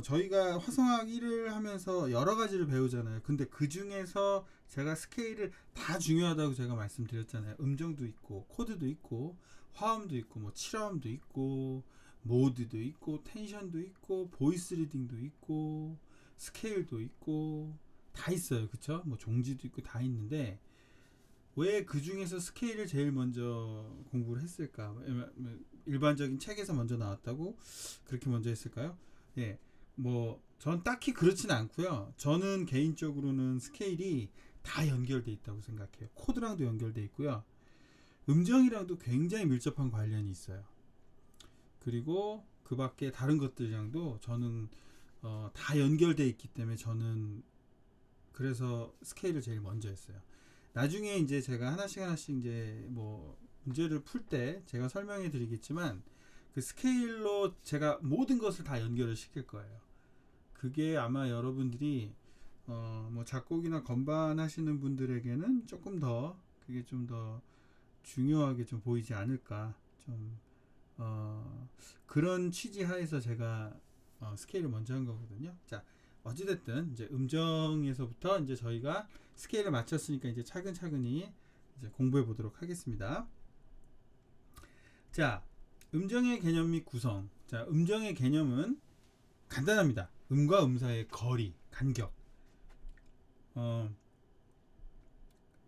저희가 화성학 1을 하면서 여러 가지를 배우잖아요. 근데 그 중에서 제가 스케일을 다 중요하다고 제가 말씀드렸잖아요. 음정도 있고, 코드도 있고, 화음도 있고, 뭐 7화음도 있고, 모드도 있고, 텐션도 있고, 보이스 리딩도 있고, 스케일도 있고, 다 있어요. 그쵸? 뭐 종지도 있고 다 있는데, 왜 그 중에서 스케일을 제일 먼저 공부를 했을까? 일반적인 책에서 먼저 나왔다고 그렇게 먼저 했을까요? 예, 뭐 전 딱히 그렇지는 않고요. 저는 개인적으로는 스케일이 다 연결돼 있다고 생각해요. 코드랑도 연결돼 있고요. 음정이랑도 굉장히 밀접한 관련이 있어요. 그리고 그 밖에 다른 것들이랑도 저는 다 연결돼 있기 때문에 저는 그래서 스케일을 제일 먼저 했어요. 나중에 이제 제가 하나씩 이제 뭐 문제를 풀 때 제가 설명해 드리겠지만 그 스케일로 제가 모든 것을 다 연결을 시킬 거예요. 그게 아마 여러분들이 뭐 작곡이나 건반 하시는 분들에게는 조금 더 그게 좀 더 중요하게 좀 보이지 않을까 좀 그런 취지 하에서 제가 스케일을 먼저 한 거거든요. 자, 어찌됐든 이제 음정에서부터 이제 저희가 스케일을 맞췄으니까 이제 차근차근히 이제 공부해 보도록 하겠습니다. 자, 음정의 개념 및 구성. 자, 음정의 개념은 간단합니다. 음과 음 사이의 거리, 간격.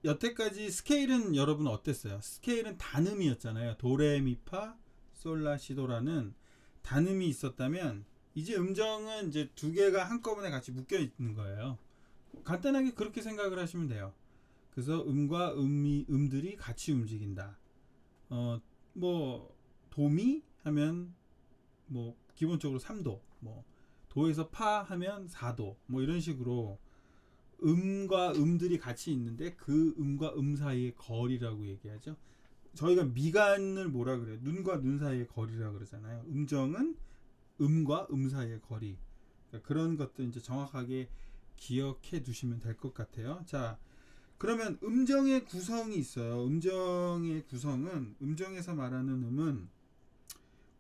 여태까지 스케일은 여러분 어땠어요? 스케일은 단음이었잖아요. 도레미파 솔라시도라는 단음이 있었다면 이제 음정은 이제 두 개가 한꺼번에 같이 묶여 있는 거예요. 간단하게 그렇게 생각을 하시면 돼요. 그래서 음과 음들이 같이 움직인다. 뭐 도미 하면 뭐 기본적으로 3도, 뭐 도에서 파 하면 4도, 뭐 이런 식으로 음과 음들이 같이 있는데 그 음과 음 사이의 거리라고 얘기하죠. 저희가 미간을 뭐라 그래요? 눈과 눈 사이의 거리라 그러잖아요. 음정은 음과 음 사이의 거리. 그러니까 그런 것들 이제 정확하게 기억해 두시면 될 것 같아요. 자, 그러면 음정의 구성이 있어요. 음정의 구성은 음정에서 말하는 음은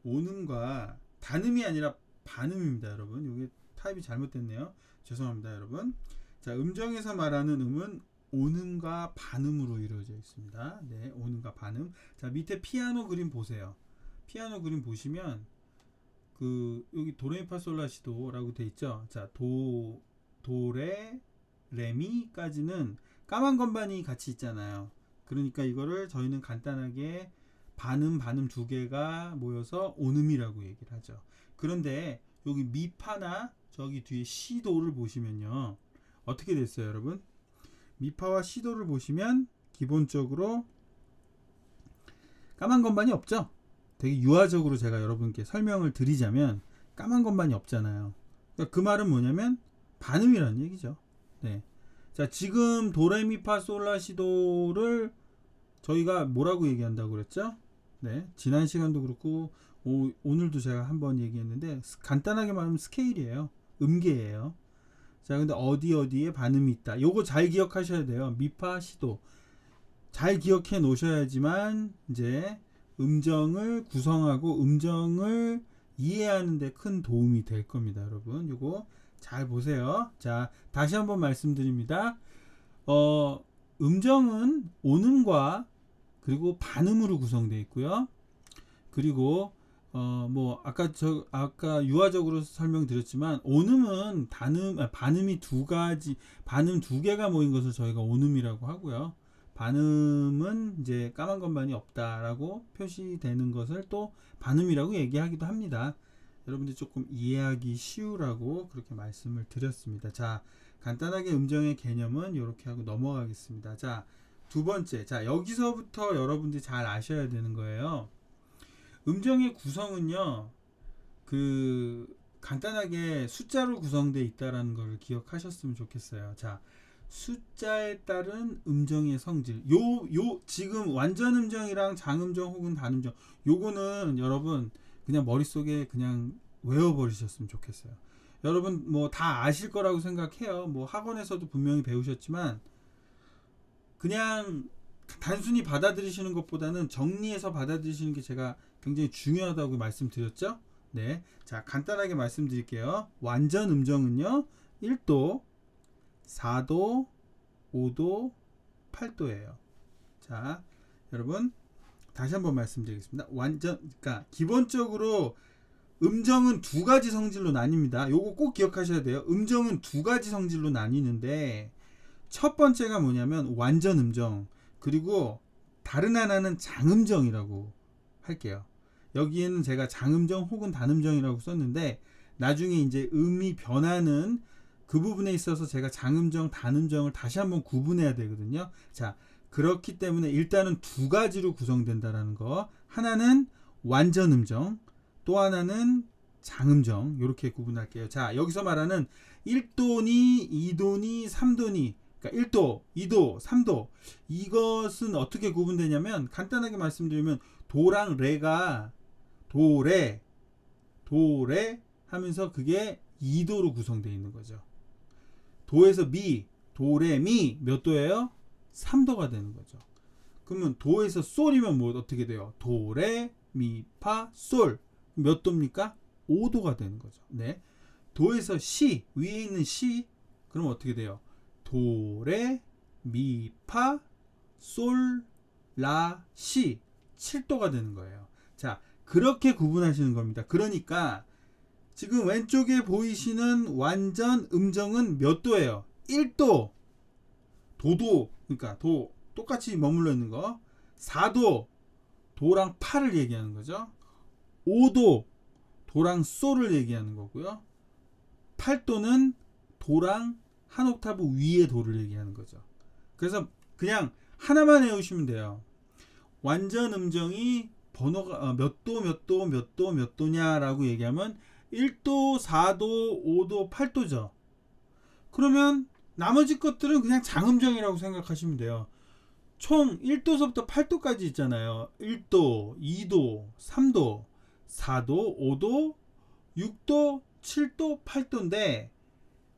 온음과 단음이 아니라 반음입니다, 여러분. 이게 타입이 잘못됐네요. 죄송합니다, 여러분. 자, 음정에서 말하는 음은 온음과 반음으로 이루어져 있습니다. 네, 온음과 반음. 자, 밑에 피아노 그림 보세요. 피아노 그림 보시면 그 여기 도레미파솔라시도라고 돼 있죠. 자, 도레 레미까지는 까만 건반이 같이 있잖아요. 그러니까 이거를 저희는 간단하게 반음 두 개가 모여서 온음이라고 얘기를 하죠. 그런데 여기 미파나 저기 뒤에 시도를 보시면요. 어떻게 됐어요, 여러분? 미파와 시도를 보시면 기본적으로 까만 건반이 없죠? 되게 유화적으로 제가 여러분께 설명을 드리자면 까만 건반이 없잖아요. 그러니까 그 말은 뭐냐면 반음이라는 얘기죠. 네. 자, 지금 도레미파솔라시도를 저희가 뭐라고 얘기한다고 그랬죠? 네. 지난 시간도 그렇고 오늘도 제가 한번 얘기했는데 간단하게 말하면 스케일이에요. 음계예요. 자, 근데 어디에 반음이 있다. 요거 잘 기억하셔야 돼요. 미파 시도 잘 기억해 놓으셔야지만 이제 음정을 구성하고 음정을 이해하는 데 큰 도움이 될 겁니다, 여러분. 요거 잘 보세요. 자, 다시 한번 말씀드립니다. 음정은 온음과 그리고 반음으로 구성되어 있고요. 그리고 뭐 아까 유화적으로 설명드렸지만 온음은 반음이 두 가지, 반음 두 개가 모인 것을 저희가 온음이라고 하고요. 반음은 이제 까만 건반이 없다라고 표시되는 것을 또 반음이라고 얘기하기도 합니다. 여러분들 조금 이해하기 쉬우라고 그렇게 말씀을 드렸습니다. 자, 간단하게 음정의 개념은 이렇게 하고 넘어가겠습니다. 자, 두 번째. 자, 여기서부터 여러분들이 잘 아셔야 되는 거예요. 음정의 구성은요, 간단하게 숫자로 구성되어 있다라는 걸 기억하셨으면 좋겠어요. 자, 숫자에 따른 음정의 성질. 지금 완전 음정이랑 장음정 혹은 단음정. 요거는 여러분 그냥 머릿속에 그냥 외워버리셨으면 좋겠어요. 여러분 뭐 다 아실 거라고 생각해요. 뭐 학원에서도 분명히 배우셨지만 그냥 단순히 받아들이시는 것보다는 정리해서 받아들이시는 게 제가 굉장히 중요하다고 말씀드렸죠. 네. 자, 간단하게 말씀드릴게요. 완전 음정은요. 1도, 4도, 5도, 8도예요. 자, 여러분 다시 한번 말씀드리겠습니다. 그러니까 기본적으로 음정은 두 가지 성질로 나뉩니다. 요거 꼭 기억하셔야 돼요. 음정은 두 가지 성질로 나뉘는데 첫 번째가 뭐냐면 완전 음정, 그리고 다른 하나는 장음정이라고 할게요. 여기에는 제가 장음정 혹은 단음정이라고 썼는데 나중에 이제 음이 변하는 그 부분에 있어서 제가 장음정, 단음정을 다시 한번 구분해야 되거든요. 자, 그렇기 때문에 일단은 두 가지로 구성된다라는 거. 하나는 완전 음정, 또 하나는 장음정. 이렇게 구분할게요. 자, 여기서 말하는 1도니, 2도니, 3도니, 그러니까 1도, 2도, 3도. 이것은 어떻게 구분되냐면 간단하게 말씀드리면 도랑 레가 도레, 도레 하면서 그게 2도로 구성되어 있는 거죠. 도에서 미, 도레미 몇 도예요? 3도가 되는 거죠. 그러면 도에서 솔이면 뭐 어떻게 돼요? 도레, 미, 파, 솔 몇 도입니까? 5도가 되는 거죠. 네. 도에서 시, 위에 있는 시 그러면 어떻게 돼요? 도레, 미, 파, 솔, 라, 시 7도가 되는 거예요. 자, 그렇게 구분하시는 겁니다. 그러니까 지금 왼쪽에 보이시는 완전 음정은 몇 도예요? 1도. 도도, 그러니까 도 똑같이 머물러 있는 거. 4도 도랑 파를 얘기하는 거죠. 5도 도랑 솔을 얘기하는 거고요. 8도는 도랑 한 옥타브 위의 도를 얘기하는 거죠. 그래서 그냥 하나만 외우시면 돼요. 완전 음정이 번호가 몇 도, 몇 도, 몇 도, 몇 도냐라고 얘기하면 1도, 4도, 5도, 8도죠. 그러면 나머지 것들은 그냥 장음정이라고 생각하시면 돼요. 총 1도서부터 8도까지 있잖아요. 1도, 2도, 3도, 4도, 5도, 6도, 7도, 8도인데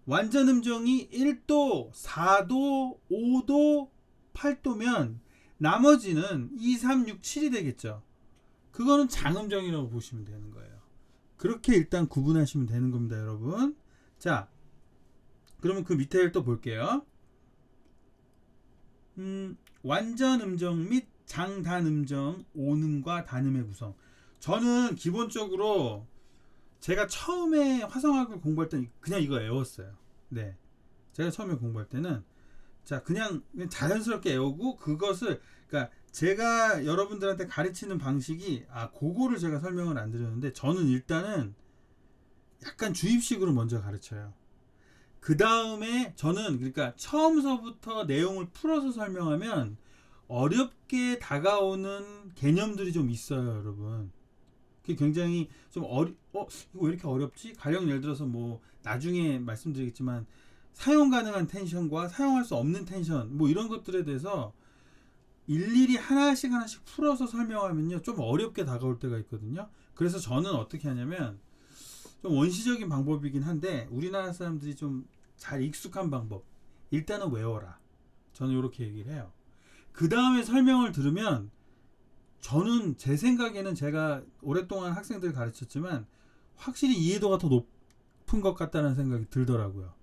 완전 음정이 1도, 4도, 5도, 8도면 나머지는 2, 3, 6, 7이 되겠죠. 그거는 장음정이라고 보시면 되는 거예요. 그렇게 일단 구분하시면 되는 겁니다, 여러분. 자, 그러면 그 밑에를 또 볼게요. 완전 음정 및 장단 음정, 오음과 단음의 구성. 저는 기본적으로 제가 처음에 화성학을 공부할 때는 그냥 이거 외웠어요. 네, 제가 처음에 공부할 때는 자 그냥 자연스럽게 외우고 그것을 그러니까 제가 여러분들한테 가르치는 방식이 그거를 제가 설명을 안 드렸는데 저는 일단은 약간 주입식으로 먼저 가르쳐요. 그 다음에 저는 그러니까 처음서부터 내용을 풀어서 설명하면 어렵게 다가오는 개념들이 좀 있어요, 여러분. 그게 굉장히 좀 이거 왜 이렇게 어렵지? 가령 예를 들어서 뭐 나중에 말씀드리겠지만 사용 가능한 텐션과 사용할 수 없는 텐션 뭐 이런 것들에 대해서 일일이 하나씩 풀어서 설명하면요 좀 어렵게 다가올 때가 있거든요. 그래서 저는 어떻게 하냐면 좀 원시적인 방법이긴 한데 우리나라 사람들이 좀 잘 익숙한 방법 일단은 외워라. 저는 이렇게 얘기를 해요. 그 다음에 설명을 들으면 저는 제 생각에는 제가 오랫동안 학생들 가르쳤지만 확실히 이해도가 더 높은 것 같다는 생각이 들더라고요.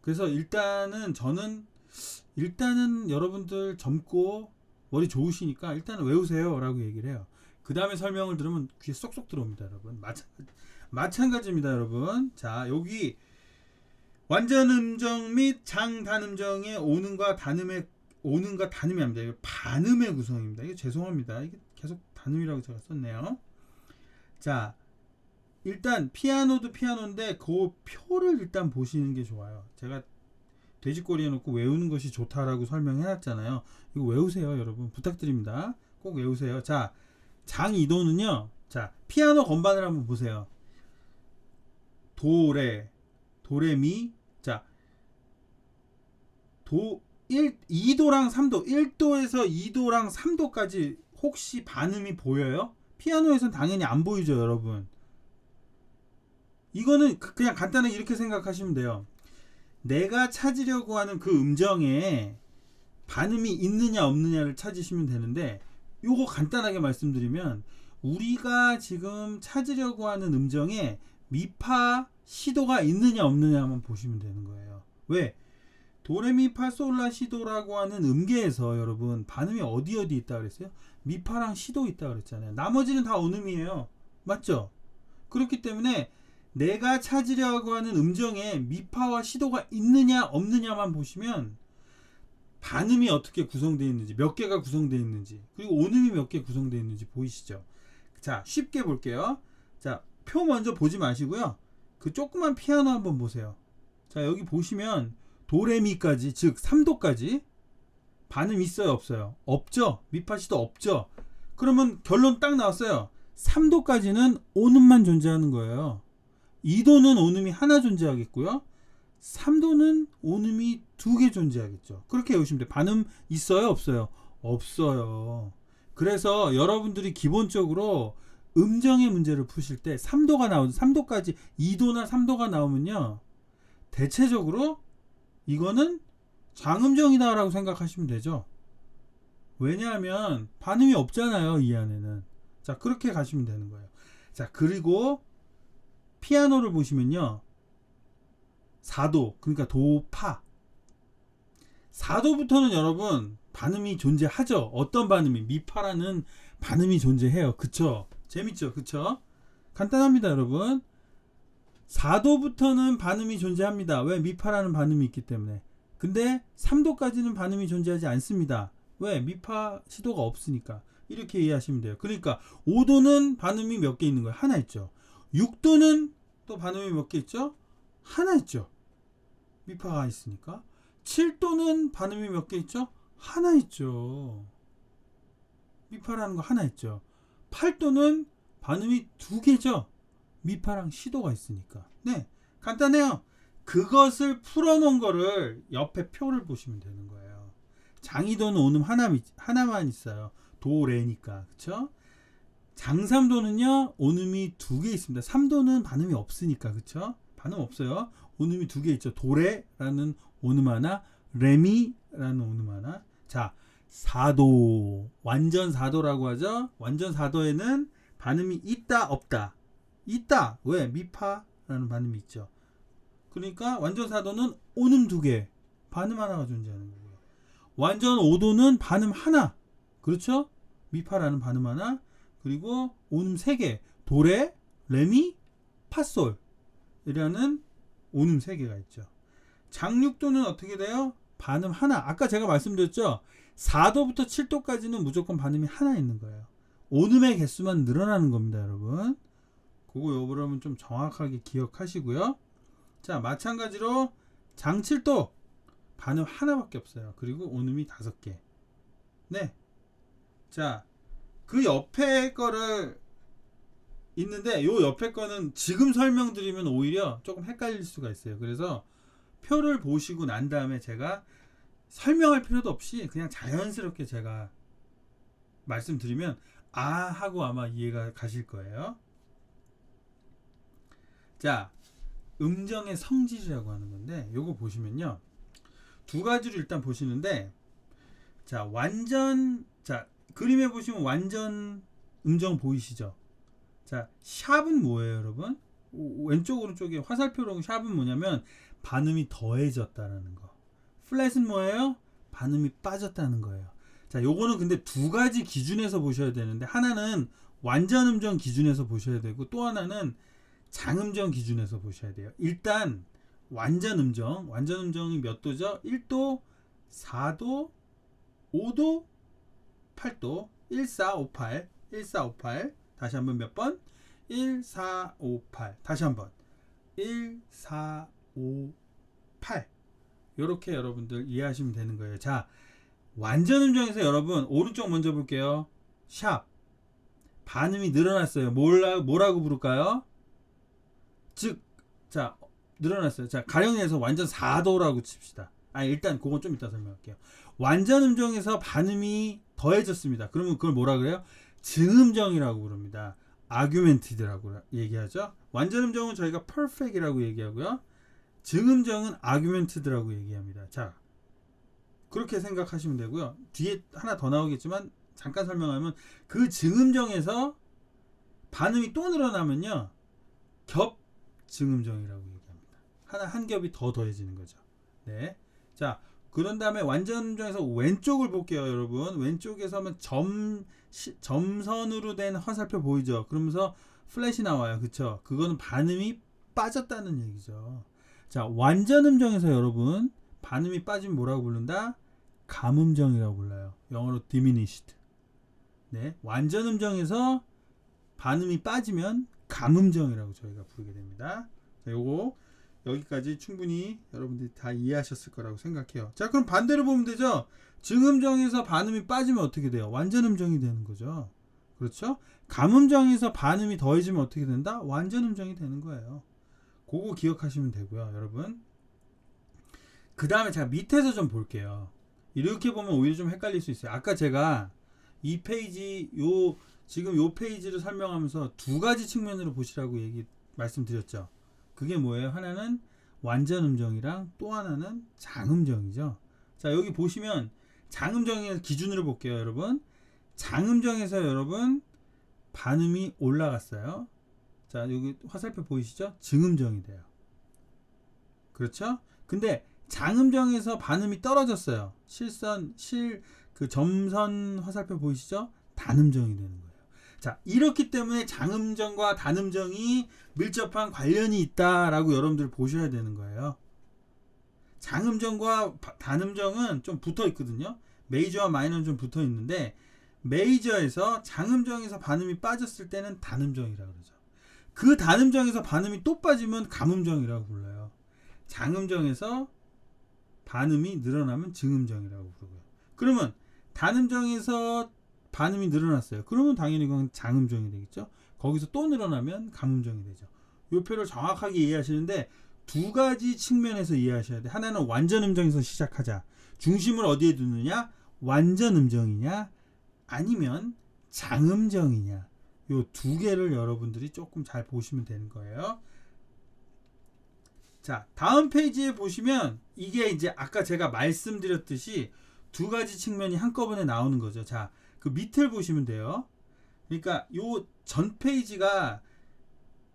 그래서 일단은 저는 여러분들 젊고 머리 좋으시니까 일단 외우세요 라고 얘기를 해요. 그 다음에 설명을 들으면 귀에 쏙쏙 들어옵니다, 여러분. 마찬가지입니다, 여러분. 자, 여기 완전 음정 및 장단 음정의 오음과 단음이 아닙니다. 이거 반음의 구성입니다. 이게 죄송합니다. 이게 계속 단음이라고 제가 썼네요. 자, 일단 피아노도 피아노인데 그 표를 일단 보시는 게 좋아요. 제가 돼지꼬리 해놓고 외우는 것이 좋다라고 설명해놨잖아요. 이거 외우세요, 여러분. 부탁드립니다. 꼭 외우세요. 자, 장2도는요. 자, 피아노 건반을 한번 보세요. 도레, 도레미. 자, 2도랑 3도, 1도에서 2도랑 3도까지 혹시 반음이 보여요? 피아노에서는 당연히 안 보이죠, 여러분. 이거는 그냥 간단하게 이렇게 생각하시면 돼요. 내가 찾으려고 하는 그 음정에 반음이 있느냐 없느냐를 찾으시면 되는데 요거 간단하게 말씀드리면 우리가 지금 찾으려고 하는 음정에 미파 시도가 있느냐 없느냐만 보시면 되는 거예요. 왜? 도레미파솔라시도라고 하는 음계에서 여러분 반음이 어디 있다 그랬어요? 미파랑 시도 있다 그랬잖아요. 나머지는 다 온음이에요. 맞죠? 그렇기 때문에 내가 찾으려고 하는 음정에 미파와 시도가 있느냐 없느냐만 보시면 반음이 어떻게 구성되어 있는지, 몇 개가 구성되어 있는지, 그리고 온음이 몇 개 구성되어 있는지 보이시죠? 자, 쉽게 볼게요. 자, 표 먼저 보지 마시고요. 그 조그만 피아노 한번 보세요. 자, 여기 보시면 도레미까지, 즉 3도까지 반음 있어요 없어요? 없죠. 미파시도 없죠. 그러면 결론 딱 나왔어요. 3도까지는 온음만 존재하는 거예요. 2도는 온음이 하나 존재하겠고요. 3도는 온음이 2개 존재하겠죠. 그렇게 외우시면 돼요. 반음 있어요 없어요? 없어요. 그래서 여러분들이 기본적으로 음정의 문제를 푸실 때 3도까지 2도나 3도가 나오면요, 대체적으로 이거는 장음정이다 라고 생각하시면 되죠. 왜냐하면 반음이 없잖아요, 이 안에는. 자, 그렇게 가시면 되는 거예요. 자, 그리고 피아노를 보시면요, 4도, 그러니까 도파 4도부터는 여러분 반음이 존재하죠. 어떤 반음이? 미파라는 반음이 존재해요. 그쵸? 재밌죠? 그쵸? 간단합니다, 여러분. 4도부터는 반음이 존재합니다. 왜? 미파라는 반음이 있기 때문에. 근데 3도까지는 반음이 존재하지 않습니다. 왜? 미파 시도가 없으니까. 이렇게 이해하시면 돼요. 그러니까 5도는 반음이 몇 개 있는 거예요? 하나 있죠. 6도는 또 반음이 몇 개 있죠? 하나 있죠. 미파가 있으니까. 7도는 반음이 몇 개 있죠? 하나 있죠. 미파라는 거 하나 있죠. 8도는 반음이 2개죠. 미파랑 시도가 있으니까. 네, 간단해요. 그것을 풀어놓은 거를 옆에 표를 보시면 되는 거예요. 장이도는 온음 하나만 있어요. 도, 레니까. 그쵸? 장삼도는요, 온음이 2개 있습니다. 3도는 반음이 없으니까. 그쵸? 반음 없어요. 온음이 2개 있죠. 도레라는 온음 하나, 레미라는 온음 하나. 자, 4도. 완전 4도라고 하죠. 완전 4도에는 반음이 있다, 없다? 있다. 왜? 미파라는 반음이 있죠. 그러니까 완전 4도는 온음 2개, 반음 하나가 존재하는 거고요. 완전 5도는 반음 하나. 그렇죠? 미파라는 반음 하나, 그리고 온음 3개, 도레, 레미, 파솔 이라는 온음 3개가 있죠. 장육도는 어떻게 돼요? 반음 하나. 아까 제가 말씀드렸죠? 4도부터 7도까지는 무조건 반음이 하나 있는 거예요. 온음의 개수만 늘어나는 겁니다, 여러분. 그거 여러분 좀 정확하게 기억하시고요. 자, 마찬가지로 장7도 반음 하나밖에 없어요. 그리고 온음이 5개. 네. 자, 그 옆에 거를 있는데 요 옆에 거는 지금 설명드리면 오히려 조금 헷갈릴 수가 있어요. 그래서 표를 보시고 난 다음에 제가 설명할 필요도 없이 그냥 자연스럽게 제가 말씀드리면 아 하고 아마 이해가 가실 거예요. 자, 음정의 성질이라고 하는 건데 요거 보시면요, 2가지로 일단 보시는데, 자, 그림에 보시면 완전 음정 보이시죠? 자, 샵은 뭐예요, 여러분? 왼쪽 오른쪽에 화살표로 샵은 뭐냐면 반음이 더해졌다라는 거. 플랫은 뭐예요? 반음이 빠졌다는 거예요. 자, 요거는 근데 2가지 기준에서 보셔야 되는데, 하나는 완전 음정 기준에서 보셔야 되고 또 하나는 장음정 기준에서 보셔야 돼요. 일단 완전 음정이 몇 도죠? 1도, 4도, 5도, 8도, 1, 4, 5, 8, 1, 4, 5, 8. 다시 한번 몇 번? 1, 4, 5, 8. 다시 한번 1, 4, 5, 8. 이렇게 여러분들 이해하시면 되는 거예요. 자, 완전 음정에서 여러분 오른쪽 먼저 볼게요. 샵. 반음이 늘어났어요. 뭐라고 부를까요? 즉, 자, 늘어났어요. 자, 가령에서 완전 4도라고 칩시다. 일단 그건 좀 이따 설명할게요. 완전 음정에서 반음이 더해졌습니다. 그러면 그걸 뭐라 그래요? 증음정이라고 부릅니다. 아규멘티드라고 얘기하죠. 완전 음정은 저희가 perfect이라고 얘기하고요. 증음정은 아규멘티드라고 얘기합니다. 자, 그렇게 생각하시면 되고요. 뒤에 하나 더 나오겠지만 잠깐 설명하면 그 증음정에서 반음이 또 늘어나면요. 겹 증음정이라고 얘기합니다. 한 겹이 더 더해지는 거죠. 네. 자, 그런 다음에 완전 음정에서 왼쪽을 볼게요, 여러분. 왼쪽에서 하면 점선으로 된 화살표 보이죠? 그러면서 플랫이 나와요. 그쵸? 그거는 반음이 빠졌다는 얘기죠. 자, 완전 음정에서 여러분, 반음이 빠지면 뭐라고 부른다? 감음정이라고 불러요. 영어로 diminished. 네. 완전 음정에서 반음이 빠지면 감음정이라고 저희가 부르게 됩니다. 자, 요거 여기까지 충분히 여러분들이 다 이해하셨을 거라고 생각해요. 자, 그럼 반대로 보면 되죠. 증음정에서 반음이 빠지면 어떻게 돼요? 완전 음정이 되는 거죠. 그렇죠? 감음정에서 반음이 더해지면 어떻게 된다? 완전 음정이 되는 거예요. 그거 기억하시면 되고요, 여러분. 그 다음에 제가 밑에서 좀 볼게요. 이렇게 보면 오히려 좀 헷갈릴 수 있어요. 아까 제가 이 페이지 지금 요 페이지를 설명하면서 두 가지 측면으로 보시라고 말씀드렸죠. 그게 뭐예요? 하나는 완전 음정이랑 또 하나는 장음정이죠. 자, 여기 보시면 장음정의 기준으로 볼게요, 여러분. 장음정에서 여러분 반음이 올라갔어요. 자, 여기 화살표 보이시죠? 증음정이 돼요. 그렇죠? 근데 장음정에서 반음이 떨어졌어요. 그 점선 화살표 보이시죠? 단음정이 되는 거예요. 자, 이렇기 때문에 장음정과 단음정이 밀접한 관련이 있다라고 여러분들 보셔야 되는 거예요. 장음정과 단음정은 좀 붙어 있거든요. 메이저와 마이너는 좀 붙어 있는데, 메이저에서 장음정에서 반음이 빠졌을 때는 단음정이라고 그러죠. 그 단음정에서 반음이 또 빠지면 감음정이라고 불러요. 장음정에서 반음이 늘어나면 증음정이라고 부르고요. 그러면 단음정에서 반음이 늘어났어요. 그러면 당연히 그건 장음정이 되겠죠. 거기서 또 늘어나면 감음정이 되죠. 이 표를 정확하게 이해하시는데 두 가지 측면에서 이해하셔야 돼요. 하나는 완전 음정에서 시작하자. 중심을 어디에 두느냐? 완전 음정이냐? 아니면 장음정이냐? 이 두 개를 여러분들이 조금 잘 보시면 되는 거예요. 자, 다음 페이지에 보시면 이게 이제 아까 제가 말씀드렸듯이 두 가지 측면이 한꺼번에 나오는 거죠. 자, 그 밑을 보시면 돼요. 그러니까 요 전 페이지가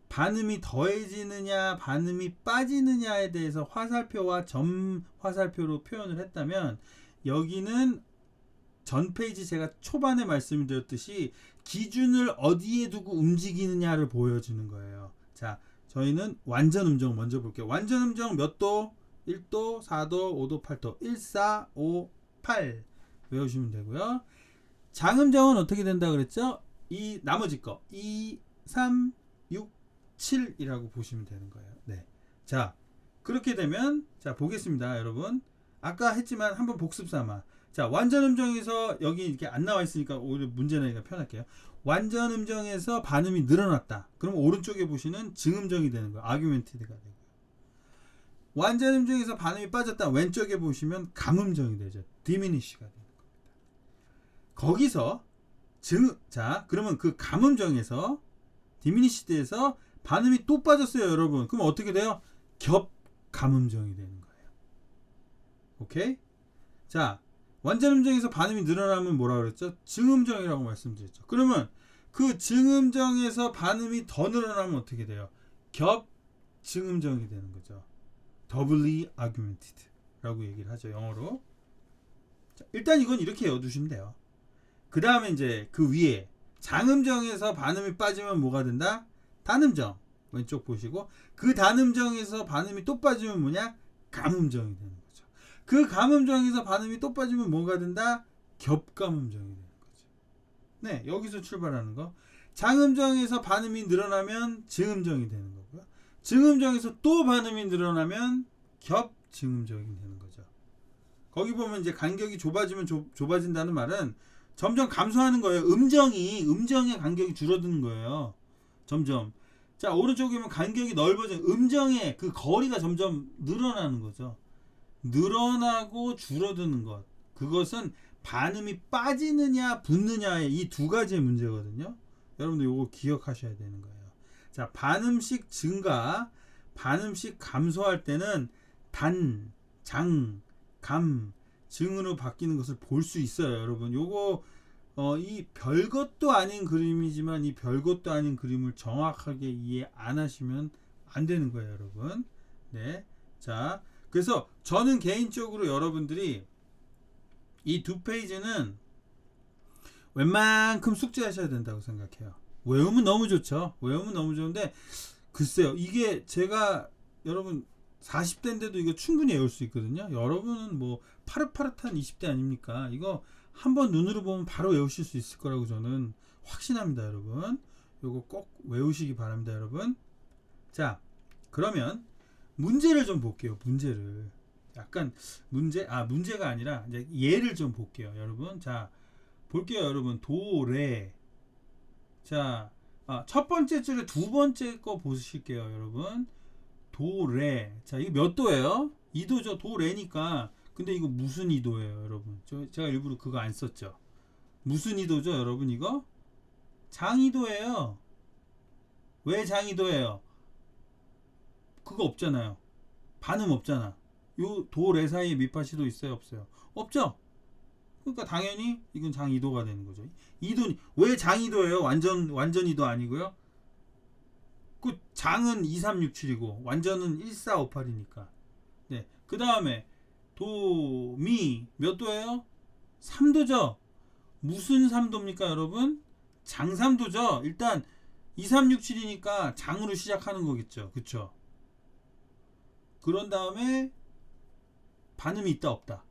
반음이 더해지느냐 반음이 빠지느냐에 대해서 화살표와 점 화살표로 표현을 했다면, 여기는 전 페이지 제가 초반에 말씀드렸듯이 기준을 어디에 두고 움직이느냐를 보여주는 거예요. 자, 저희는 완전 음정 먼저 볼게요. 완전 음정 몇 도? 1도, 4도, 5도, 8도. 1, 4, 5, 8 외우시면 되고요. 장음정은 어떻게 된다 그랬죠? 이 나머지 거 2, 3, 6, 7이라고 보시면 되는 거예요. 네. 자, 그렇게 되면 자 보겠습니다, 여러분. 아까 했지만 한번 복습 삼아. 자, 완전 음정에서 여기 이렇게 안 나와 있으니까 오히려 문제 내기가 편할게요. 완전 음정에서 반음이 늘어났다. 그럼 오른쪽에 보시는 증음정이 되는 거예요. argumented가 되고요. 완전 음정에서 반음이 빠졌다. 왼쪽에 보시면 감음정이 되죠. diminish가 되는 겁니다. 거기서 자, 그러면 그 감음정에서 diminished에서 반음이 또 빠졌어요, 여러분. 그럼 어떻게 돼요? 겹 감음정이 되는 거예요. 오케이? 자, 완전 음정에서 반음이 늘어나면 뭐라 그랬죠? 증음정이라고 말씀드렸죠. 그러면 그 증음정에서 반음이 더 늘어나면 어떻게 돼요? 겹 증음정이 되는 거죠. doubly augmented 라고 얘기를 하죠, 영어로. 자, 일단 이건 이렇게 외워두시면 돼요. 그 다음에 이제 그 위에 장음정에서 반음이 빠지면 뭐가 된다? 단음정. 왼쪽 보시고, 그 단음정에서 반음이 또 빠지면 뭐냐? 감음정이 되는 거죠. 그 감음정에서 반음이 또 빠지면 뭐가 된다? 겹감음정이 되는 거죠. 네, 여기서 출발하는 거. 장음정에서 반음이 늘어나면 증음정이 되는 거고요. 증음정에서 또 반음이 늘어나면 겹증음정이 되는 거죠. 거기 보면 이제 간격이 좁아지면 좁아진다는 말은 점점 감소하는 거예요. 음정의 간격이 줄어드는 거예요. 점점. 자, 오른쪽에 보면 간격이 넓어져. 음정의 그 거리가 점점 늘어나는 거죠. 늘어나고 줄어드는 것. 그것은 반음이 빠지느냐 붙느냐의 이 두 가지의 문제거든요. 여러분들 이거 기억하셔야 되는 거예요. 자, 반음씩 증가, 반음씩 감소할 때는 단, 장, 감, 증으로 바뀌는 것을 볼 수 있어요, 여러분. 요거 이 별것도 아닌 그림이지만 이 별것도 아닌 그림을 정확하게 이해 안 하시면 안 되는 거예요, 여러분. 네. 자, 그래서 저는 개인적으로 여러분들이 이 두 페이지는 웬만큼 숙지하셔야 된다고 생각해요. 외우면 너무 좋죠. 외우면 너무 좋은데 글쎄요. 이게 제가 여러분 40대인데도 이거 충분히 외울 수 있거든요. 여러분은 뭐 파릇파릇한 20대 아닙니까? 이거 한번 눈으로 보면 바로 외우실 수 있을 거라고 저는 확신합니다, 여러분. 요거 꼭 외우시기 바랍니다, 여러분. 자, 그러면 문제를 좀 볼게요. 문제를. 약간 문제가 아니라 이제 예를 좀 볼게요, 여러분. 자, 볼게요, 여러분. 도, 레. 자, 첫 번째 줄에 두 번째 거 보실게요, 여러분. 도, 레. 자, 이게 몇 도예요? 2도죠. 도, 레니까. 근데 이거 무슨 2도예요, 여러분? 제가 일부러 그거 안 썼죠. 무슨 2도죠, 여러분? 이거? 장이도예요. 왜 장이도예요? 그거 없잖아요. 반음 없잖아. 요 도, 레 사이에 미파시도 있어요, 없어요? 없죠? 그러니까 당연히 이건 장이도가 되는 거죠. 2도, 왜 장이도예요? 완전 2도 아니고요. 그 장은 2, 3, 6, 7이고 완전은 1, 4, 5, 8이니까. 네. 그 다음에 도, 미 몇 도예요? 3도죠. 무슨 3도입니까, 여러분? 장 3도죠. 일단 2, 3, 6, 7이니까 장으로 시작하는 거겠죠. 그쵸? 그런 다음에 반음이 있다 없다?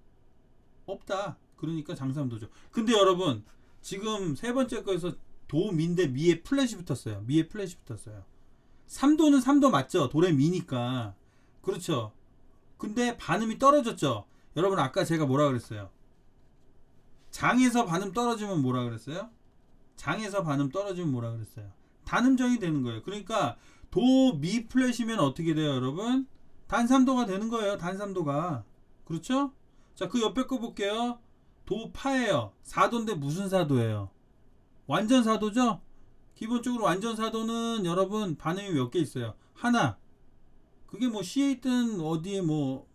없다. 그러니까 장 3도죠. 근데 여러분 지금 세 번째 거에서 도, 미인데 미에 플랫이 붙었어요. 미에 플랫이 붙었어요. 3도는 3도 맞죠? 도레 미니까. 그렇죠. 근데 반음이 떨어졌죠. 여러분 아까 제가 뭐라 그랬어요? 장에서 반음 떨어지면 뭐라 그랬어요? 장에서 반음 떨어지면 뭐라 그랬어요? 단음정이 되는 거예요. 그러니까 도, 미 플랫이면 어떻게 돼요, 여러분? 단 3도가 되는 거예요. 단 3도가. 그렇죠? 자, 그 옆에 거 볼게요. 도, 파예요. 4도인데 무슨 4도예요? 완전 4도죠? 기본적으로 완전 4도는 여러분 반음이 몇 개 있어요? 하나. 그게 뭐 C에 있든 어디에 뭐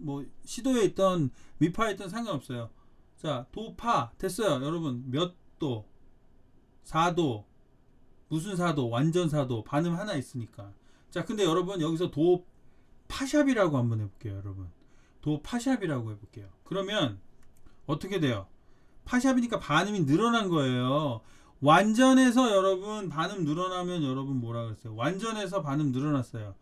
시도에 있던 미파에 있든 상관없어요. 자, 도, 파 됐어요. 여러분 몇 도? 4도. 무슨 4도? 완전 4도. 반음 하나 있으니까. 자, 근데 여러분 여기서 도, 파샵이라고 한번 해볼게요, 여러분. 도, 파샵이라고 해볼게요. 그러면 어떻게 돼요? 파샵이니까 반음이 늘어난 거예요. 완전해서 여러분 반음 늘어나면 여러분 뭐라 그랬어요? 완전해서 반음 늘어났어요.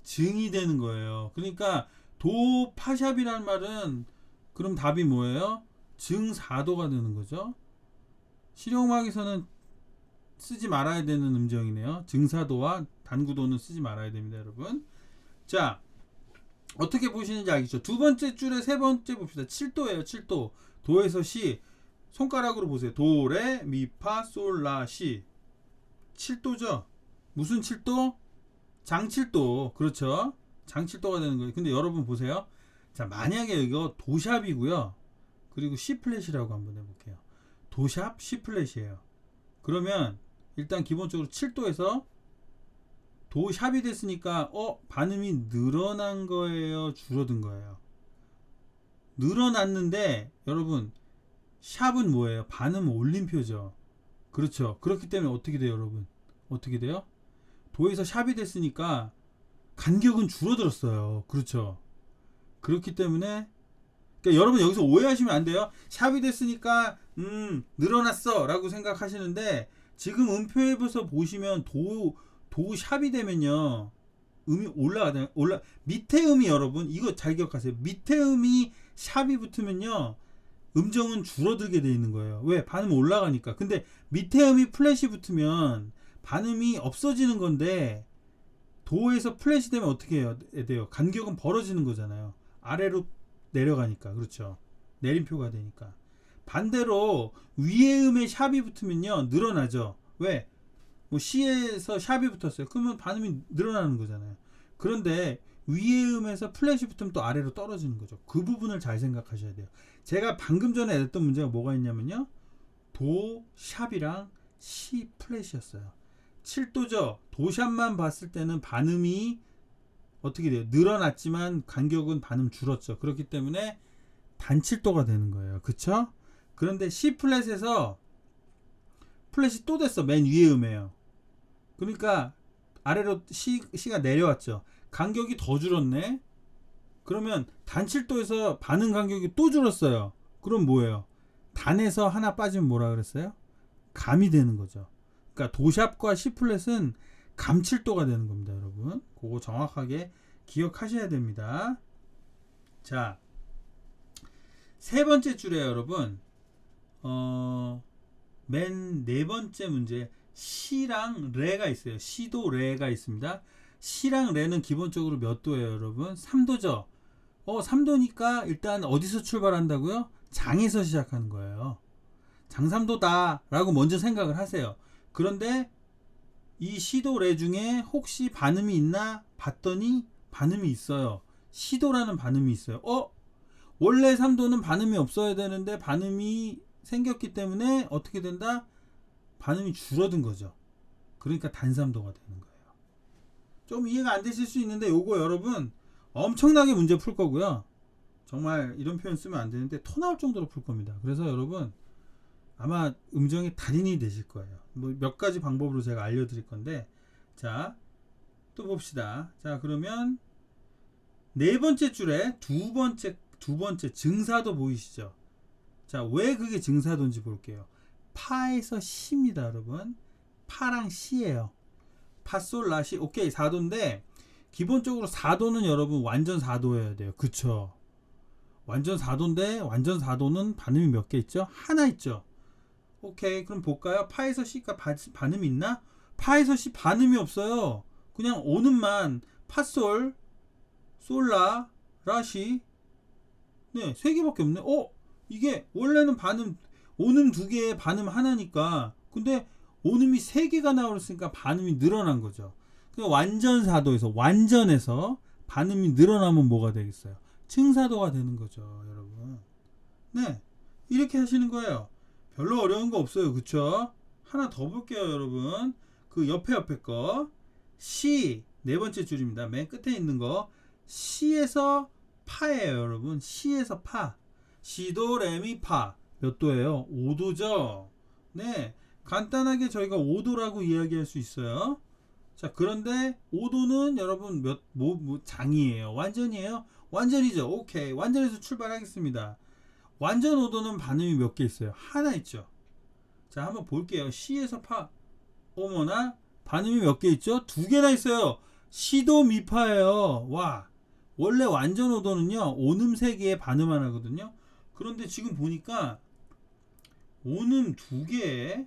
증이 되는 거예요. 그러니까 도, 파샵이란 말은 그럼 답이 뭐예요? 증 4도가 되는 거죠. 실용음악에서는 쓰지 말아야 되는 음정이네요. 증사도와 단구도는 쓰지 말아야 됩니다, 여러분. 자, 어떻게 보시는지 알겠죠? 두 번째 줄에 세 번째 봅시다. 7도예요. 7도. 도에서 시. 손가락으로 보세요. 도, 레, 미, 파, 솔, 라, 시. 7도죠? 무슨 7도? 장 7도. 그렇죠? 장 7도가 되는 거예요. 근데 여러분 보세요. 자, 만약에 이거 도샵이고요. 그리고 C 플랫이라고 한번 해볼게요. 도샵, C 플랫이에요. 그러면 일단 기본적으로 7도에서 도샵이 됐으니까 반음이 늘어난 거예요, 줄어든 거예요? 늘어났는데 여러분 샵은 뭐예요? 반음 올림표죠. 그렇죠. 그렇기 때문에 어떻게 돼요, 여러분? 어떻게 돼요? 도에서 샵이 됐으니까 간격은 줄어들었어요. 그렇죠. 그렇기 때문에 그러니까 여러분 여기서 오해하시면 안 돼요. 샵이 됐으니까 늘어났어 라고 생각하시는데 지금 음표에서 보시면 도 샵이 되면요 음이 밑에 음이 여러분 이거 잘 기억하세요. 밑에 음이 샵이 붙으면요 음정은 줄어들게 돼 있는 거예요. 왜? 반음 올라가니까. 근데 밑에 음이 플랫이 붙으면 반음이 없어지는 건데 도에서 플랫이 되면 어떻게 해야 돼요? 간격은 벌어지는 거잖아요. 아래로 내려가니까. 그렇죠. 내림표가 되니까. 반대로 위에 음에 샵이 붙으면요 늘어나죠. 왜? 뭐 C에서 샵이 붙었어요. 그러면 반음이 늘어나는 거잖아요. 그런데 위에 음에서 플랫이 붙으면 또 아래로 떨어지는 거죠. 그 부분을 잘 생각하셔야 돼요. 제가 방금 전에 냈던 문제가 뭐가 있냐면요. 도, 샵이랑 C 플랫이었어요. 7도죠. 도샵만 봤을 때는 반음이 어떻게 돼요? 늘어났지만 간격은 반음 줄었죠. 그렇기 때문에 단 7도가 되는 거예요. 그쵸? 그런데 C 플랫에서 플랫이 또 됐어. 맨 위에 음이에요. 그러니까 아래로 C가 내려왔죠. 간격이 더 줄었네. 그러면 단7도에서 반응 간격이 또 줄었어요. 그럼 뭐예요? 단에서 하나 빠지면 뭐라 그랬어요? 감이 되는 거죠. 그러니까 도샵과 C 플랫은 감7도가 되는 겁니다, 여러분. 그거 정확하게 기억하셔야 됩니다. 자, 세 번째 줄에 여러분, 맨 네 번째 문제, 시랑 레가 있어요. 시도 레가 있습니다. 시랑 레는 기본적으로 몇 도예요, 여러분? 3도죠. 3도니까 일단 어디서 출발한다고요? 장에서 시작하는 거예요. 장3도다 라고 먼저 생각을 하세요. 그런데 이 시도 레 중에 혹시 반음이 있나 봤더니 반음이 있어요. 시도라는 반음이 있어요. 원래 3도는 반음이 없어야 되는데 반음이 생겼기 때문에 어떻게 된다? 반음이 줄어든 거죠. 그러니까 단3도가 되는 거예요. 좀 이해가 안 되실 수 있는데 요거 여러분 엄청나게 문제 풀 거고요. 정말 이런 표현 쓰면 안 되는데 토 나올 정도로 풀 겁니다. 그래서 여러분 아마 음정의 달인이 되실 거예요. 뭐 몇 가지 방법으로 제가 알려드릴 건데, 자, 또 봅시다. 자, 그러면 네 번째 줄에 두 번째 증사도 보이시죠? 자, 왜 그게 증사도인지 볼게요. 파에서 시입니다, 여러분. 파랑 시예요. 파솔 라시. 오케이, 4도인데 기본적으로 4도는 여러분 완전 4도여야 돼요. 그쵸? 완전 4도인데 완전 4도는 반음이 몇 개 있죠? 하나 있죠. 오케이, 그럼 볼까요? 파에서 C가 반음이 있나? 파에서 C 반음이 없어요. 그냥 오음만 파솔, 솔라, 라시. 네, 세 개밖에 없네. 이게 원래는 반음 오음 두 개에 반음 하나니까, 근데 오음이 세 개가 나왔으니까 반음이 늘어난 거죠. 그러니까 완전 4도에서 완전에서 반음이 늘어나면 뭐가 되겠어요? 증사도가 되는 거죠, 여러분. 네, 이렇게 하시는 거예요. 별로 어려운 거 없어요. 그쵸? 하나 더 볼게요, 여러분. 그 옆에 거 C 네 번째 줄입니다. 맨 끝에 있는 거 C에서 파예요, 여러분. C에서 파. 시도 레미 파 몇 도예요? 5도죠. 네, 간단하게 저희가 5도라고 이야기할 수 있어요. 자, 그런데 5도는 여러분 장이에요? 완전이에요? 완전이죠. 오케이, 완전에서 출발하겠습니다. 완전 5도는 반음이 몇 개 있어요? 하나 있죠. 자, 한번 볼게요. C에서 파. 어머나, 반음이 몇 개 있죠? 두 개나 있어요. 시도 미파예요. 와, 원래 완전 5도는요 오음 3개에 반음 하나거든요. 그런데 지금 보니까 오음 2개에,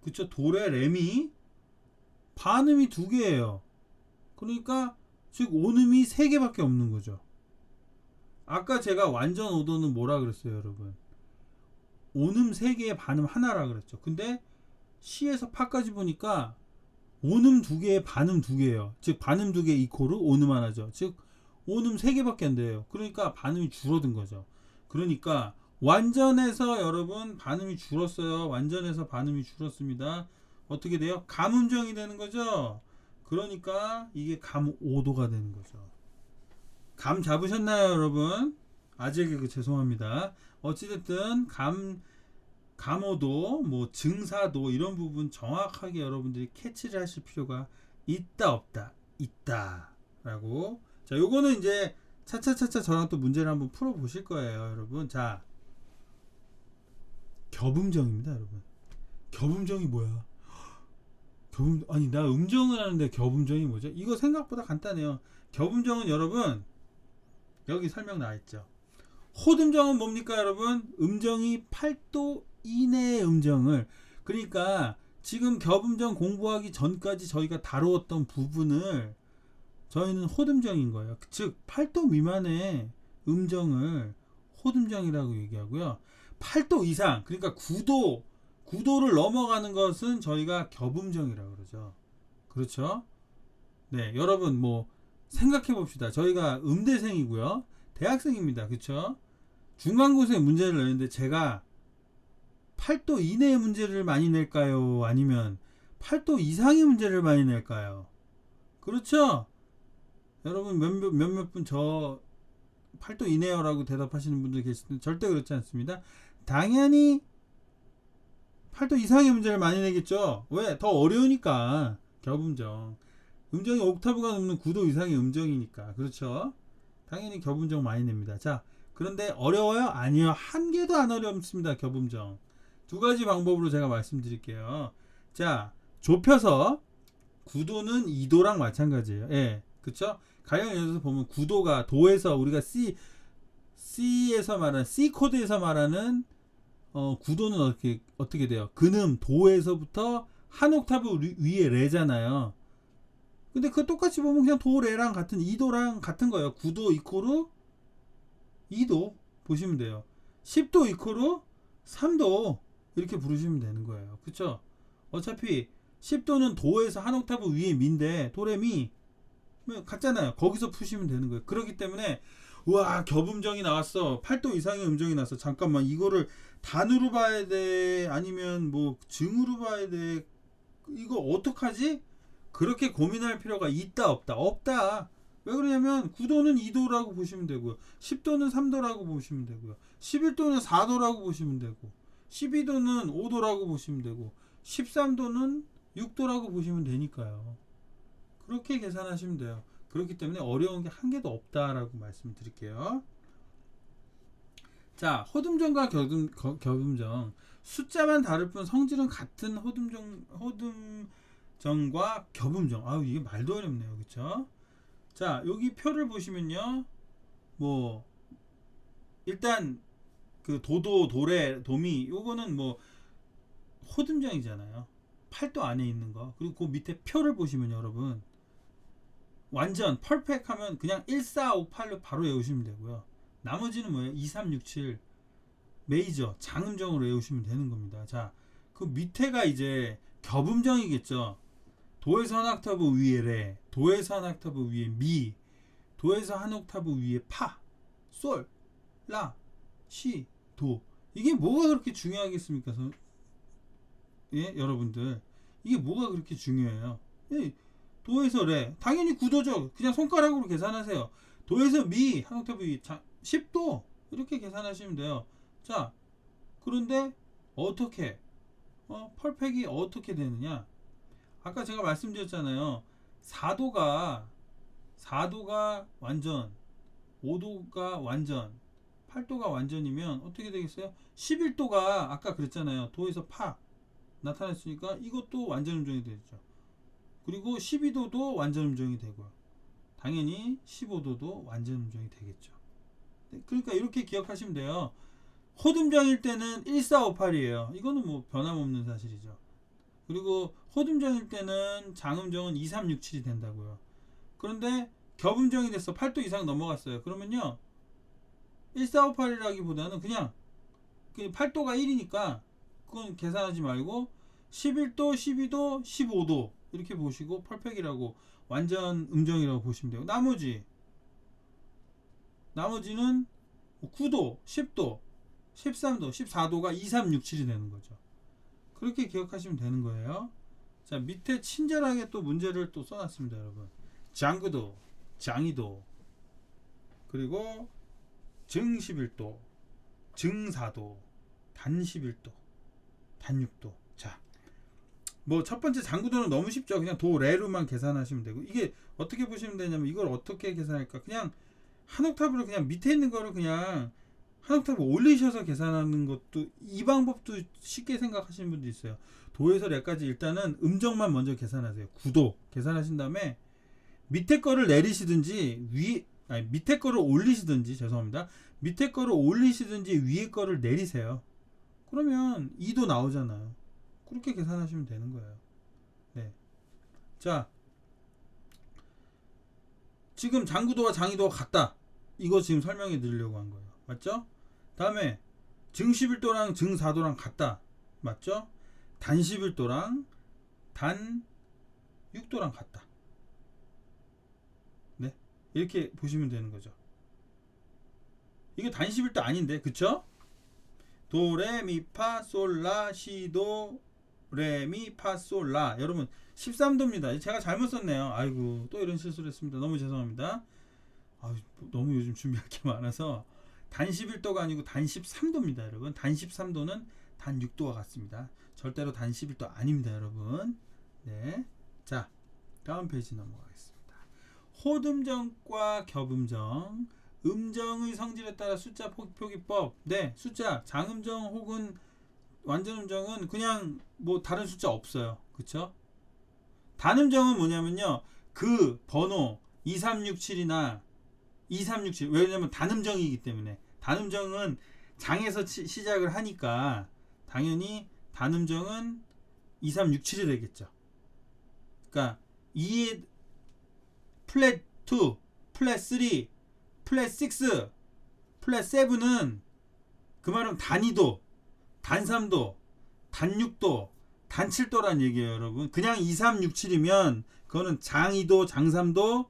그쵸, 도레 레미 반음이 2개예요. 그러니까 즉 오음이 3개밖에 없는 거죠. 아까 제가 완전 5도는 뭐라 그랬어요, 여러분? 오음 3개에 반음 하나라 그랬죠. 근데 C에서 파까지 보니까 오음 2개에 반음 2개예요. 즉 반음 2개 이코르 오음 하나죠. 즉 오음 3개밖에 안 돼요. 그러니까 반음이 줄어든 거죠. 그러니까 완전에서 여러분 반음이 줄었어요. 완전에서 반음이 줄었습니다. 어떻게 돼요? 감음정이 되는 거죠. 그러니까 이게 감 5도가 되는 거죠. 감 잡으셨나요, 여러분? 아재개그 죄송합니다. 어찌됐든 감오도, 뭐 증사도 이런 부분 정확하게 여러분들이 캐치를 하실 필요가 있다 없다 있다라고. 자, 요거는 이제 차차차차 저랑 또 문제를 한번 풀어 보실 거예요, 여러분. 자, 겹음정입니다, 여러분. 겹음정이 뭐야? 아니, 나 음정을 하는데 겹음정이 뭐죠? 이거 생각보다 간단해요. 겹음정은 여러분 여기 설명 나와 있죠. 호음정은 뭡니까, 여러분? 음정이 8도 이내의 음정을, 그러니까 지금 겹음정 공부하기 전까지 저희가 다루었던 부분을 저희는 호음정인 거예요. 즉 8도 미만의 음정을 호음정이라고 얘기하고요. 8도 이상, 그러니까 9도를 넘어가는 것은 저희가 겹음정이라고 그러죠. 그렇죠? 네, 여러분 뭐 생각해 봅시다. 저희가 음대생이고요. 대학생입니다. 그쵸? 중간고사에 문제를 내는데 제가 8도 이내의 문제를 많이 낼까요? 아니면 8도 이상의 문제를 많이 낼까요? 그렇죠? 여러분 몇몇 분 저 8도 이내요라고 대답하시는 분들 계시는데 절대 그렇지 않습니다. 당연히 8도 이상의 문제를 많이 내겠죠. 왜? 더 어려우니까. 겹음정. 음정이 옥타브가 넘는 9도 이상의 음정이니까. 그렇죠? 당연히 겹음정 많이 냅니다. 자, 그런데 어려워요? 아니요. 한 개도 안 어렵습니다. 겹음정. 두 가지 방법으로 제가 말씀드릴게요. 자, 좁혀서 9도는 2도랑 마찬가지예요. 예. 그쵸? 가령 예를 들어서 보면 9도가 도에서 우리가 C에서 말하는 C 코드에서 말하는 9도는 어떻게 돼요? 근음 도에서부터 한 옥타브 위에 레잖아요. 근데 그 똑같이 보면 그냥 도 레랑 같은 2도랑 같은 거예요. 9도 이코르 2도 보시면 돼요. 10도 이코르 3도 이렇게 부르시면 되는 거예요. 그쵸? 어차피 10도는 도에서 한 옥타브 위에 미인데 도레미 같잖아요. 거기서 푸시면 되는 거예요. 그렇기 때문에 우와 겹음정이 나왔어. 8도 이상의 음정이 나왔어. 잠깐만 이거를 단으로 봐야 돼? 아니면 뭐 증으로 봐야 돼? 이거 어떡하지? 그렇게 고민할 필요가 있다 없다? 없다. 왜 그러냐면 9도는 2도라고 보시면 되고요. 10도는 3도라고 보시면 되고요. 11도는 4도라고 보시면 되고 12도는 5도라고 보시면 되고 13도는 6도라고 보시면 되니까요. 그렇게 계산하시면 돼요. 그렇기 때문에 어려운 게 한 개도 없다라고 말씀드릴게요. 자, 호듬정과 겹음정. 숫자만 다를 뿐 성질은 같은 호듬정과 겹음정. 아우 이게 말도 어렵네요. 그쵸? 자, 여기 표를 보시면요. 뭐 일단 그 도도, 도레, 도미 요거는 뭐 호듬정이잖아요. 8도 안에 있는 거. 그리고 그 밑에 표를 보시면 여러분 완전 펄펙 하면 그냥 1, 4, 5, 8로 바로 외우시면 되고요. 나머지는 뭐예요? 2, 3, 6, 7 메이저 장음정으로 외우시면 되는 겁니다. 자, 그 밑에가 이제 겹음정이겠죠. 도에서 한 옥타브 위에 레, 도에서 한 옥타브 위에 미, 도에서 한 옥타브 위에 파, 솔, 라, 시, 도. 이게 뭐가 그렇게 중요하겠습니까? 예, 여러분들. 이게 뭐가 그렇게 중요해요? 예, 도에서 레 당연히 9도죠. 그냥 손가락으로 계산하세요. 도에서 미 한 옥타브 위 10도 이렇게 계산하시면 돼요. 자, 그런데 어떻게 펄펙이 어떻게 되느냐? 아까 제가 말씀드렸잖아요. 4도가 완전, 5도가 완전, 8도가 완전이면 어떻게 되겠어요? 11도가 아까 그랬잖아요. 도에서 파 나타났으니까 이것도 완전 음정이 되죠. 그리고 12도도 완전 음정이 되고요. 당연히 15도도 완전 음정이 되겠죠. 그러니까 이렇게 기억하시면 돼요. 호듬정일 때는 1458이에요. 이거는 뭐 변함없는 사실이죠. 그리고 호듬정일 때는 장음정은 2367이 된다고요. 그런데 겹음정이 돼서 8도 이상 넘어갔어요. 그러면요 1458이라기보다는 그냥 8도가 1이니까 그건 계산하지 말고 11도, 12도, 15도 이렇게 보시고 펄펙이라고 완전 음정이라고 보시면 돼요. 나머지는 9도, 10도, 13도, 14도가 2, 3, 6, 7이 되는 거죠. 그렇게 기억하시면 되는 거예요. 자, 밑에 친절하게 또 문제를 또 써놨습니다, 여러분. 장구도, 장이도, 그리고 정 11도, 정 4도, 단 11도, 단 6도. 자, 뭐 첫 번째 장구도는 너무 쉽죠. 그냥 도, 레로만 계산하시면 되고 이게 어떻게 보시면 되냐면 이걸 어떻게 계산할까? 그냥 한 옥타브를 그냥 밑에 있는 거를 그냥 한 옥타브 올리셔서 계산하는 것도 이 방법도 쉽게 생각하시는 분도 있어요. 도에서 레까지 일단은 음정만 먼저 계산하세요. 9도 계산하신 다음에 밑에 거를 내리시든지 밑에 거를 올리시든지 죄송합니다. 밑에 거를 올리시든지 위에 거를 내리세요. 그러면 2도 나오잖아요. 그렇게 계산하시면 되는 거예요. 네. 자, 지금 장구도와 장이도가 같다. 이거 지금 설명해 드리려고 한 거예요. 맞죠? 다음에 정 11도랑 정 4도랑 같다. 맞죠? 단 11도랑 단 6도랑 같다. 네. 이렇게 보시면 되는 거죠. 이게 단 11도 아닌데. 그쵸? 도, 레, 미, 파, 솔, 라, 시, 도, 레, 미, 파, 솔, 라. 여러분 13도입니다. 제가 잘못 썼네요. 아이고 또 이런 실수를 했습니다. 너무 죄송합니다. 너무 요즘 준비할 게 많아서 단 11도가 아니고 단 13도입니다. 여러분 단 13도는 단 6도와 같습니다. 절대로 단 11도 아닙니다, 여러분. 네. 자, 다음 페이지 넘어가겠습니다. 호듬정과 겹음정. 음정의 성질에 따라 숫자 표기법. 네, 숫자 장음정 혹은 완전음정은 그냥 뭐 다른 숫자 없어요. 그쵸? 단음정은 뭐냐면요, 그 번호 2367이나 2367, 왜냐면 단음정이기 때문에. 단음정은 장에서 시작을 하니까 당연히 단음정은 2367이 되겠죠. 그러니까 2 플랫 2, 플랫 3, 플랫 6, 플랫 7은 그 말은 단 2도, 단 3도, 단 6도, 단 7도란 얘기예요, 여러분. 그냥 2, 3, 6, 7이면 그거는 장 2도, 장 3도,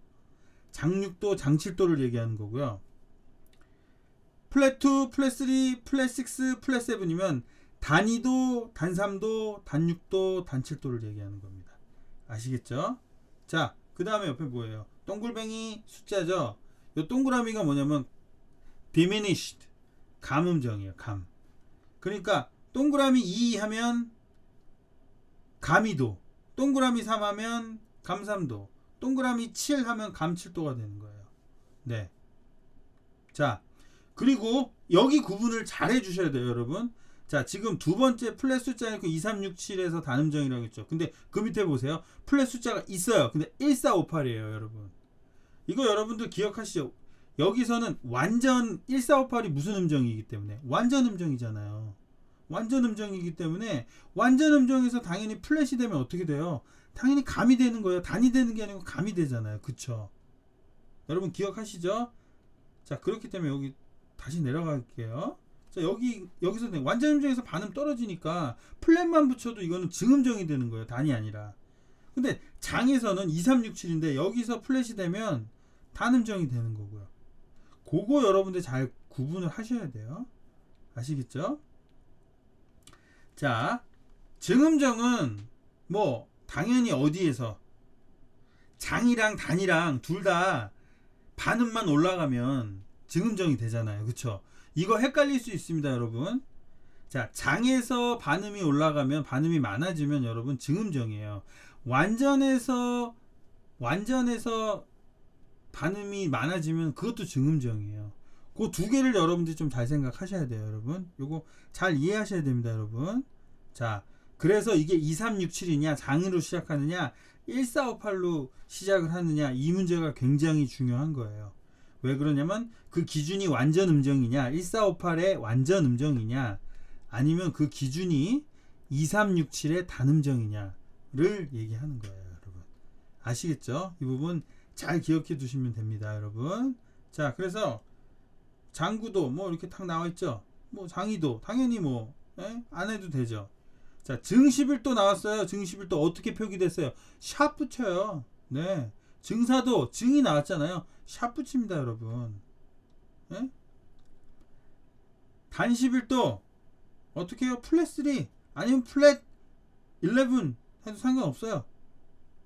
장 6도, 장 7도를 얘기하는 거고요. 플랫 2, 플랫 3, 플랫 6, 플랫 7이면 단 2도, 단 3도, 단 6도, 단 7도를 얘기하는 겁니다. 아시겠죠? 자, 그 다음에 옆에 뭐예요? 동글뱅이 숫자죠? 이 동그라미가 뭐냐면 diminished, 감음정이에요. 감. 그러니까 동그라미 2 하면 감 2도, 동그라미 3 하면 감 3도, 동그라미 7 하면 감 7도가 되는 거예요. 네. 자, 그리고 여기 구분을 잘 해주셔야 돼요, 여러분. 자, 지금 두 번째 플랫 숫자는 그 2367에서 단음정이라고 했죠. 근데 그 밑에 보세요. 플랫 숫자가 있어요. 근데 1458이에요, 여러분. 이거 여러분들 기억하시죠? 여기서는 완전 1458이 무슨 음정이기 때문에 완전 음정이잖아요. 완전 음정이기 때문에 완전 음정에서 당연히 플랫이 되면 어떻게 돼요? 당연히 감이 되는 거예요. 단이 되는 게 아니고 감이 되잖아요. 그쵸? 여러분 기억하시죠? 자, 그렇기 때문에 여기 다시 내려갈게요. 자, 여기서 완전 음정에서 반음 떨어지니까 플랫만 붙여도 이거는 증음정이 되는 거예요. 단이 아니라. 근데 장에서는 2367인데 여기서 플랫이 되면 단음정이 되는 거고요. 그거 여러분들 잘 구분을 하셔야 돼요. 아시겠죠? 자, 증음정은 뭐 당연히 어디에서 장이랑 단이랑 둘 다 반음만 올라가면 증음정이 되잖아요. 그쵸? 이거 헷갈릴 수 있습니다, 여러분. 자, 장에서 반음이 올라가면, 반음이 많아지면 여러분 증음정이에요. 완전에서 반음이 많아지면 그것도 증음정이에요. 그 두 개를 여러분들이 좀 잘 생각하셔야 돼요, 여러분. 요거 잘 이해하셔야 됩니다, 여러분. 자, 그래서 이게 2367이냐, 장으로 시작하느냐, 1458로 시작을 하느냐, 이 문제가 굉장히 중요한 거예요. 왜 그러냐면 그 기준이 완전 음정이냐, 1458의 완전 음정이냐, 아니면 그 기준이 2367의 단음정이냐를 얘기하는 거예요, 여러분. 아시겠죠? 이 부분 잘 기억해 두시면 됩니다, 여러분. 자, 그래서 장구도 뭐 이렇게 딱 나와 있죠. 뭐 장이도 당연히 뭐 안 해도 되죠. 자, 증11도 나왔어요. 증11도 어떻게 표기됐어요? 샵 붙여요. 네. 증사도 증이 나왔잖아요. 샵 붙입니다, 여러분. 네? 단 11도 어떻게 해요? 플랫 3 아니면 플랫 11 해도 상관없어요.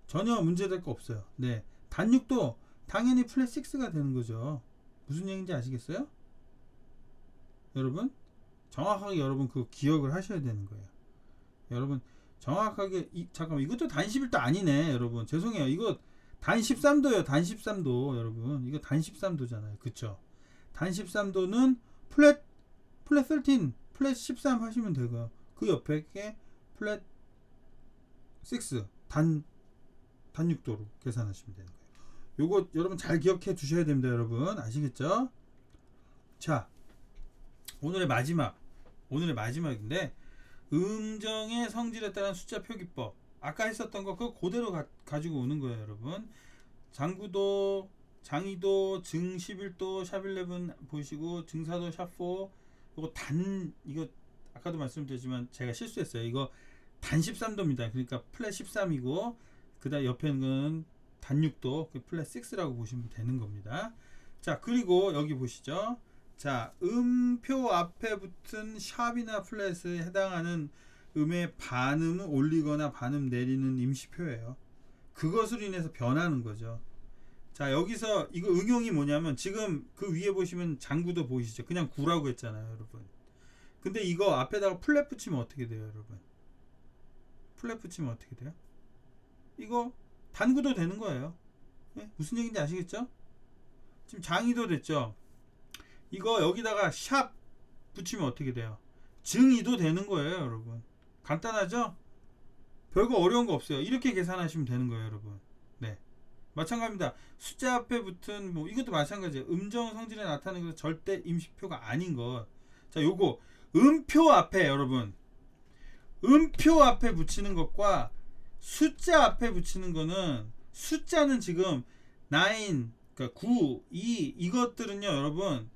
전혀 문제될 거 없어요. 네. 단 6도 당연히 플랫 6가 되는 거죠. 무슨 얘기인지 아시겠어요? 여러분 정확하게 여러분 그 기억을 하셔야 되는 거예요. 여러분 정확하게 잠깐만, 이것도 단 11도 아니네, 여러분. 죄송해요. 이거 단 13도예요. 단 13도, 여러분. 이거 단 13도잖아요. 그쵸? 단 13도는 플랫 13, 플랫 13 하시면 되고요. 그 옆에 게 플랫 6, 단 6도로 계산하시면 되는 거예요. 요거 여러분 잘 기억해 두셔야 됩니다, 여러분. 아시겠죠? 자, 오늘의 마지막인데, 음정의 성질에 따른 숫자 표기법. 아까 했었던 거 그거 그대로 가지고 오는 거예요, 여러분. 장구도, 장이도, 증 11도, 샵 11 보시고, 증사도 샵 4. 이거 아까도 말씀드렸지만 제가 실수했어요. 이거 단 13도입니다. 그러니까 플랫 13이고, 그다음 옆에는 단 6도, 플랫 6라고 보시면 되는 겁니다. 자, 그리고 여기 보시죠. 자, 음표 앞에 붙은 샵이나 플랫에 해당하는 음의 반음을 올리거나 반음 내리는 임시표예요. 그것으로 인해서 변하는 거죠. 자, 여기서 이거 응용이 뭐냐면 지금 그 위에 보시면 장구도 보이시죠? 그냥 구라고 했잖아요, 여러분. 근데 이거 앞에다가 플랫 붙이면 어떻게 돼요, 여러분? 플랫 붙이면 어떻게 돼요? 이거 단구도 되는 거예요. 예? 무슨 얘기인지 아시겠죠? 지금 장이도 됐죠? 이거 여기다가 샵 붙이면 어떻게 돼요? 증이도 되는 거예요, 여러분. 간단하죠? 별거 어려운 거 없어요. 이렇게 계산하시면 되는 거예요, 여러분. 네. 마찬가지입니다. 숫자 앞에 붙은 뭐 이것도 마찬가지예요. 음정 성질에 나타나는 것은 절대 임시표가 아닌 것. 자, 요거 음표 앞에 여러분. 음표 앞에 붙이는 것과 숫자 앞에 붙이는 거는 숫자는 지금 9, 그러니까 9, 2 이것들은요, 여러분.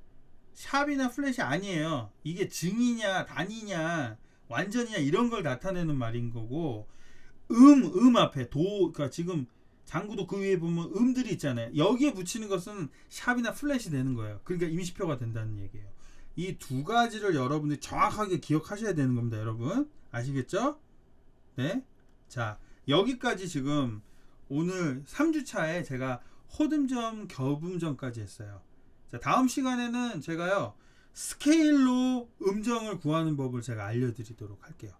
샵이나 플랫이 아니에요. 이게 증이냐 단이냐 완전이냐 이런 걸 나타내는 말인 거고 앞에 그러니까 지금 장구도 그 위에 보면 음들이 있잖아요. 여기에 붙이는 것은 샵이나 플랫이 되는 거예요. 그러니까 임시표가 된다는 얘기예요. 이 두 가지를 여러분들이 정확하게 기억하셔야 되는 겁니다, 여러분. 아시겠죠? 네. 자, 여기까지 지금 오늘 3주차에 제가 헛음정, 겹음정까지 했어요. 자, 다음 시간에는 제가요 스케일로 음정을 구하는 법을 제가 알려드리도록 할게요.